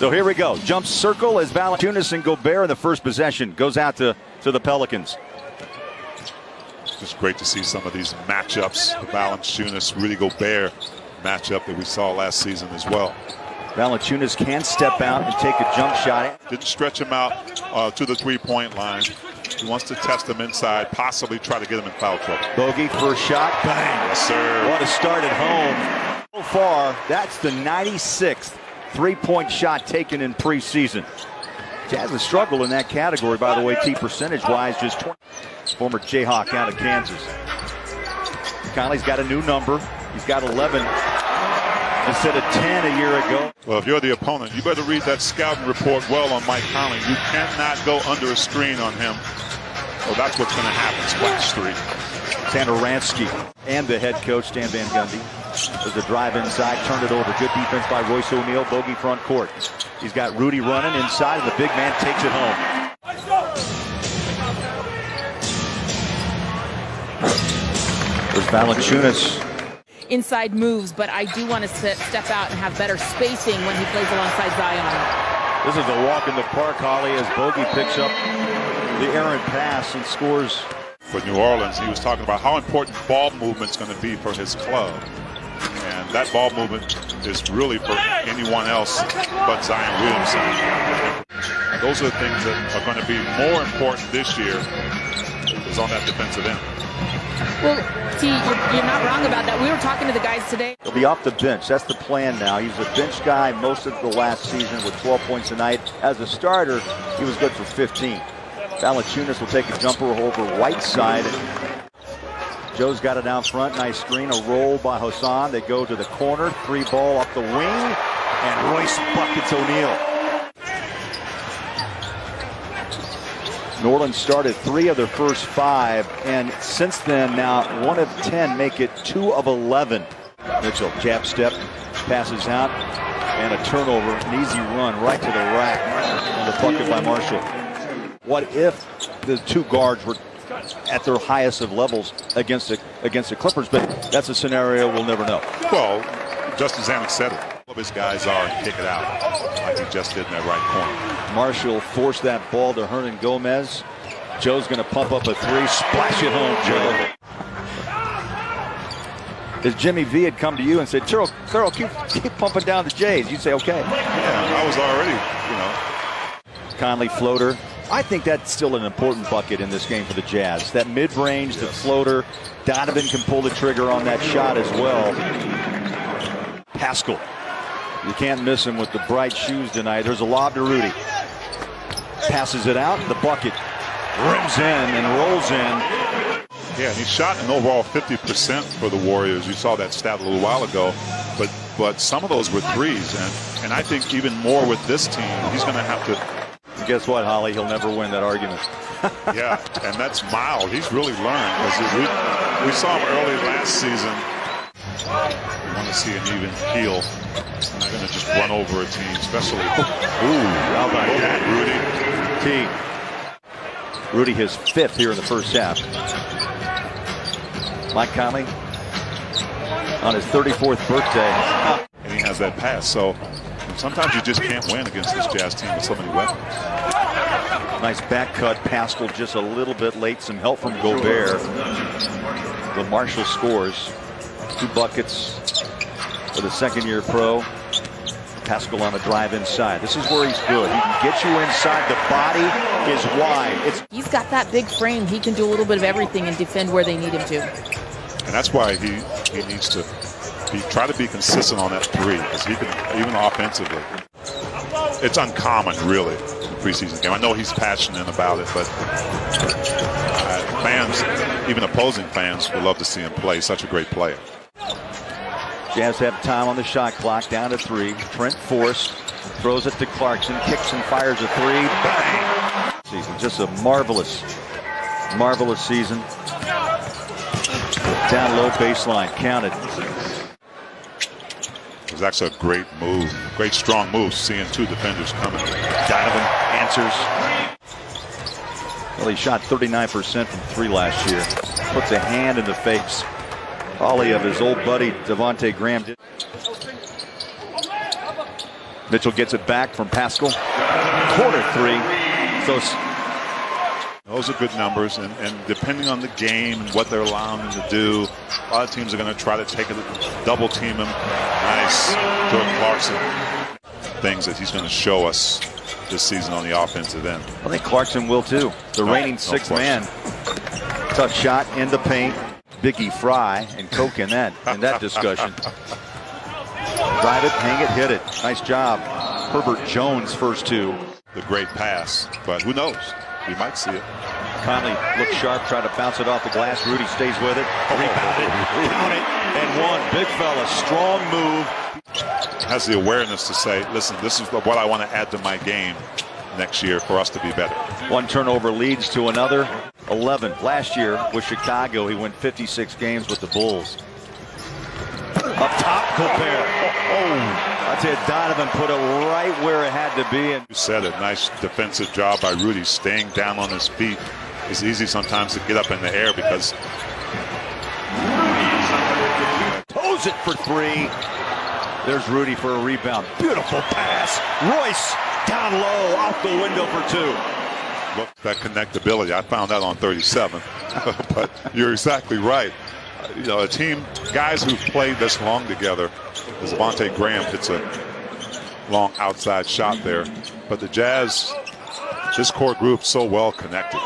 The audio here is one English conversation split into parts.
So here we go. Jump circle as Valanciunas and Gobert in the first possession. Goes out to the Pelicans. It's great to see some of these matchups. The Valanciunas, Rudy Gobert matchup that we saw last season as well. Valanciunas can step out and take a jump shot. Didn't stretch him out to the three-point line. He wants to test him inside, possibly try to get him in foul trouble. Bogey, first shot. Bang. Yes, sir. What a start at home. So far, that's the 96th three-point shot taken in preseason. Jazz has struggled in that category, by the way, T percentage-wise, just 20. Former Jayhawk out of Kansas. Conley's got a new number. He's got 11 instead of 10 a year ago. Well, if you're the opponent, you better read that scouting report well on Mike Conley. You cannot go under a screen on him. Well, that's what's going to happen. Splash three. Sandaransky and the head coach, Stan Van Gundy. There's a drive inside, turned it over. Good defense by Royce O'Neal. Bogey front court. He's got Rudy running inside, and the big man takes it home. There's Valanciunas. Inside moves, but I do want to step out and have better spacing when he plays alongside Zion. This is a walk in the park, Holly, as Bogey picks up the errant pass and scores. For New Orleans, he was talking about how important ball movement's going to be for his club. And that ball movement is really for anyone else but Zion Williamson. Those are the things that are going to be more important this year is on that defensive end. Well, T, you're not wrong about that. We were talking to the guys today. He'll be off the bench. That's the plan now. He's a bench guy most of the last season with 12 points a night. As a starter, he was good for 15. Valanciunas will take a jumper over Whiteside. Joe's got it out front. Nice screen. A roll by Hassan. They go to the corner. Three ball up the wing. And Royce buckets O'Neal. New Orleans started 3 of their first 5, and since then, now 1 of 10 make it 2 of 11. Mitchell, jab step, passes out, and a turnover, an easy run right to the rack, and the bucket by Marshall. What if the 2 guards were at their highest of levels against the Clippers? But that's a scenario we'll never know. Well, Justin Zanuck said it. All of his guys are and kick it out like he just did in that right corner. Marshall forced that ball to Hernan Gomez. Joe's going to pump up a 3, splash it home, Joe. If Jimmy V had come to you and said, Terrell, keep pumping down the Jays, you'd say, okay. Yeah, I was already, Conley floater. I think that's still an important bucket in this game for the Jazz. That mid-range, the floater. Donovan can pull the trigger on that shot as well. Pascal. You can't miss him with the bright shoes tonight. There's a lob to Rudy. Passes it out. The bucket rims in and rolls in. Yeah, he shot an overall 50% for the Warriors. You saw that stat a little while ago. But some of those were threes. And I think even more with this team, he's going to have to. And guess what, Holly? He'll never win that argument. Yeah, and that's mild. He's really learned. We saw him early last season. We want to see an even keel. He's not going to just run over a team, especially. Ooh, how about that, Rudy? Rudy his 5th here in the first half. Mike Conley on his 34th birthday. And he has that pass, so sometimes you just can't win against this Jazz team with so many weapons. Nice back cut. Pascal just a little bit late. Some help from Gobert. The Marshall scores. 2 buckets for the second-year pro. Pascal on a drive inside. This is where he's good. He can get you inside. The body is wide. He's got that big frame. He can do a little bit of everything and defend where they need him to. And that's why he needs to try to be consistent on that 3, because he can, even offensively. It's uncommon, really, in the preseason game. I know he's passionate about it, but fans, even opposing fans, would love to see him play. Such a great player. Jazz have time on the shot clock, down to 3. Trent Forrest throws it to Clarkson, kicks and fires a 3. Bang! Season, just a marvelous season. Down low baseline, counted. It was actually a great move, great strong move, seeing 2 defenders coming. Donovan answers. Well, he shot 39% from 3 last year. Puts a hand in the face, Ollie, of his old buddy Devontae Graham. Mitchell gets it back from Pascal. Corner three. So those are good numbers, and depending on the game and what they're allowing him to do, a lot of teams are going to try to take a double team him. Nice. Jordan Clarkson. Things that he's going to show us this season on the offensive end. I think Clarkson will too. The reigning sixth man. Tough shot in the paint. Biggie Fry and Coke in that discussion. Drive it, hang it, hit it. Nice job. Herbert Jones first two. The great pass, but who knows? We might see it. Conley looks sharp, try to bounce it off the glass. Rudy stays with it. Rebounded. Count it. And one. Big fella. Strong move. Has the awareness to say, listen, this is what I want to add to my game next year for us to be better. One turnover leads to another. 11. Last year with Chicago, he went 56 games with the Bulls. Up top, Gobert. I tell you, Donovan put it right where it had to be. And you said it. Nice defensive job by Rudy, staying down on his feet. It's easy sometimes to get up in the air because toes it for three. There's Rudy for a rebound. Beautiful pass. Royce down low, out the window for two. Look, that connectability, I found that on 37. But you're exactly right. You know, a team, guys who've played this long together, as Devontae Graham hits a long outside shot there. But the Jazz, this core group, so well connected.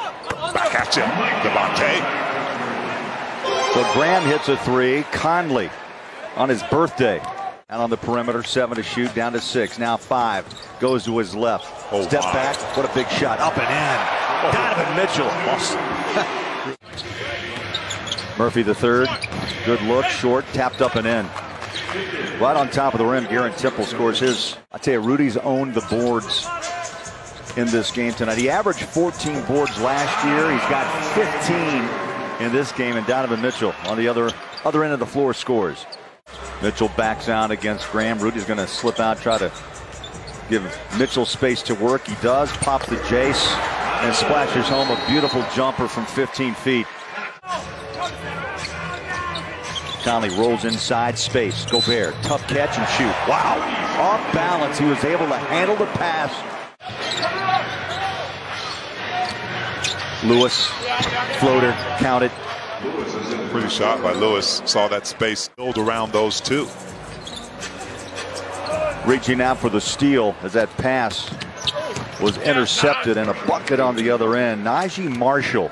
Back at you, Devontae. So Graham hits a three. Conley on his birthday. Out on the perimeter, 7 to shoot, down to 6. Now 5. Goes to his left. Step back. What a big shot. Up and in. Donovan Mitchell. Awesome. Murphy the third. Good look. Short. Tapped up and in. Right on top of the rim, Garrett Temple scores his. I tell you, Rudy's owned the boards in this game tonight. He averaged 14 boards last year. He's got 15 in this game, and Donovan Mitchell on the other end of the floor scores. Mitchell backs out against Graham. Rudy's going to slip out, try to give Mitchell space to work. He does. Pops the Jace and splashes home a beautiful jumper from 15 feet. Conley rolls inside space. Gobert, tough catch and shoot. Wow. Off balance. He was able to handle the pass. Lewis, floater, counted. Pretty shot by Lewis. Saw that space build around those two. Reaching out for the steal as that pass was intercepted and a bucket on the other end. Najee Marshall.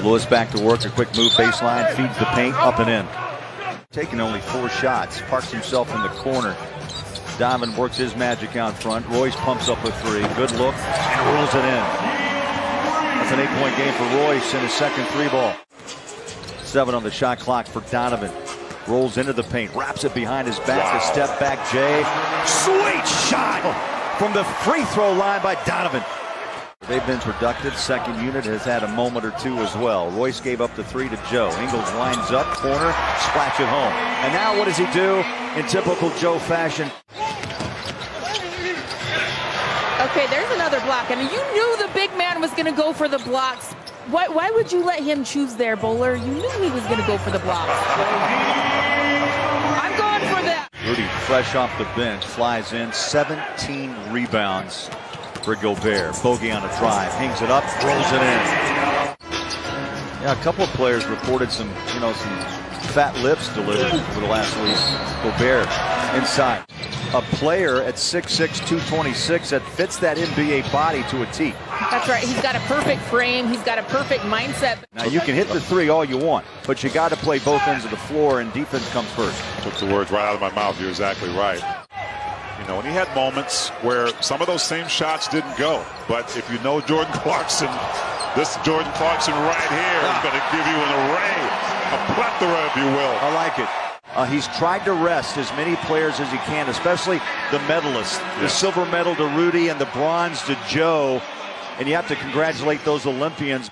Lewis back to work. A quick move baseline. Feeds the paint. Up and in. Taking only 4 shots. Parks himself in the corner. Donovan works his magic out front. Royce pumps up a 3. Good look and rolls it in. That's an 8-point game for Royce in his second 3-ball. 7 on the shot clock for Donovan. Rolls into the paint, wraps it behind his back. A step back, Jay. Sweet shot from the free throw line by Donovan. They've been productive. Second unit has had a moment or two as well. Royce gave up the 3 to Joe. Ingles winds up, corner, splash it home. And now what does he do in typical Joe fashion? Okay, there's another block. I mean, you knew the big man was going to go for the blocks. Why would you let him choose there, Bowler? You knew he was going to go for the blocks. I'm going for that. Rudy, fresh off the bench, flies in. 17 rebounds for Gobert. Bogey on a drive, hangs it up, rolls it in. Yeah, a couple of players reported some fat lips delivered for the last week. Gobert inside. A player at 6'6", 226 that fits that NBA body to a T. That's right. He's got a perfect frame. He's got a perfect mindset. Now, you can hit the 3 all you want, but you got to play both ends of the floor, and defense comes first. Took the words right out of my mouth. You're exactly right. You know, and he had moments where some of those same shots didn't go. But if you know Jordan Clarkson, this Jordan Clarkson right here is going to give you an array, a plethora, if you will. I like it. He's tried to rest as many players as he can, especially the medalists. The silver medal to Rudy and the bronze to Joe. And you have to congratulate those Olympians.